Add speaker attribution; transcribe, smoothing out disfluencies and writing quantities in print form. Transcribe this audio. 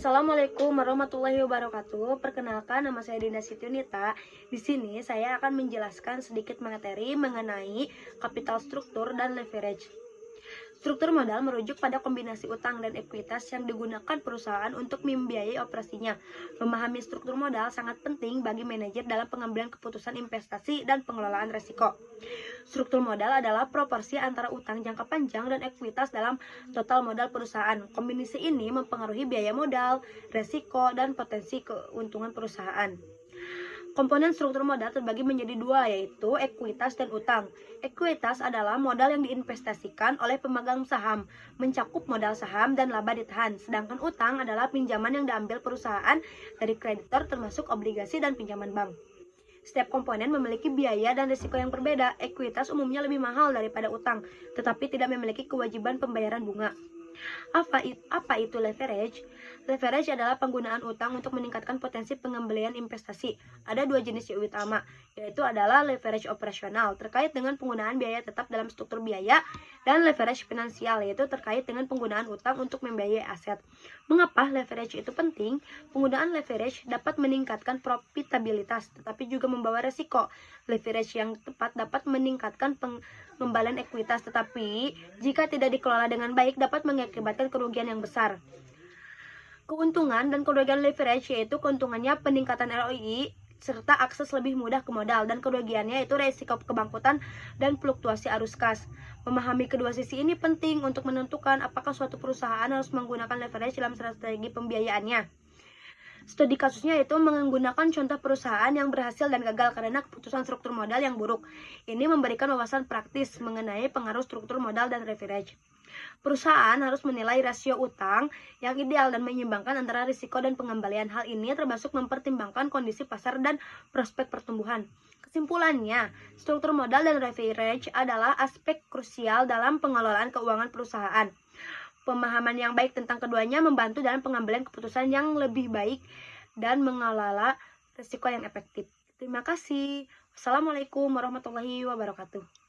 Speaker 1: Assalamualaikum warahmatullahi wabarakatuh. Perkenalkan, nama saya Dinda Situnita. Di sini saya akan menjelaskan sedikit materi mengenai capital struktur dan leverage. Struktur modal merujuk pada kombinasi utang dan ekuitas yang digunakan perusahaan untuk membiayai operasinya. Memahami struktur modal sangat penting bagi manajer dalam pengambilan keputusan investasi dan pengelolaan risiko. Struktur modal adalah proporsi antara utang jangka panjang dan ekuitas dalam total modal perusahaan. Kombinasi ini mempengaruhi biaya modal, risiko, dan potensi keuntungan perusahaan. Komponen struktur modal terbagi menjadi dua, yaitu ekuitas dan utang. Ekuitas adalah modal yang diinvestasikan oleh pemegang saham, mencakup modal saham dan laba ditahan. Sedangkan utang adalah pinjaman yang diambil perusahaan dari kreditor termasuk obligasi dan pinjaman bank. Setiap komponen memiliki biaya dan risiko yang berbeda. Ekuitas umumnya lebih mahal daripada utang, tetapi tidak memiliki kewajiban pembayaran bunga. Apa itu leverage? Leverage adalah penggunaan utang untuk meningkatkan potensi pengembalian investasi. Ada dua jenis utama, yaitu adalah leverage operasional terkait dengan penggunaan biaya tetap dalam struktur biaya, dan leverage finansial yaitu terkait dengan penggunaan utang untuk membiayai aset. Mengapa leverage itu penting? Penggunaan leverage dapat meningkatkan profitabilitas, tetapi juga membawa resiko. Leverage yang tepat dapat meningkatkan pengembalian ekuitas, tetapi jika tidak dikelola dengan baik dapat mengakibatkan kerugian yang besar. Keuntungan dan kerugian leverage yaitu keuntungannya peningkatan ROI serta akses lebih mudah ke modal, dan kerugiannya yaitu risiko kebangkrutan dan fluktuasi arus kas. Memahami kedua sisi ini penting untuk menentukan apakah suatu perusahaan harus menggunakan leverage dalam strategi pembiayaannya. Studi kasusnya itu menggunakan contoh perusahaan yang berhasil dan gagal karena keputusan struktur modal yang buruk. Ini memberikan wawasan praktis mengenai pengaruh struktur modal dan leverage. Perusahaan harus menilai rasio utang yang ideal dan menyeimbangkan antara risiko dan pengembalian. Hal ini termasuk mempertimbangkan kondisi pasar dan prospek pertumbuhan. Kesimpulannya, struktur modal dan leverage adalah aspek krusial dalam pengelolaan keuangan perusahaan. Pemahaman yang baik tentang keduanya membantu dalam pengambilan keputusan yang lebih baik dan mengelola risiko yang efektif. Terima kasih. Wassalamualaikum warahmatullahi wabarakatuh.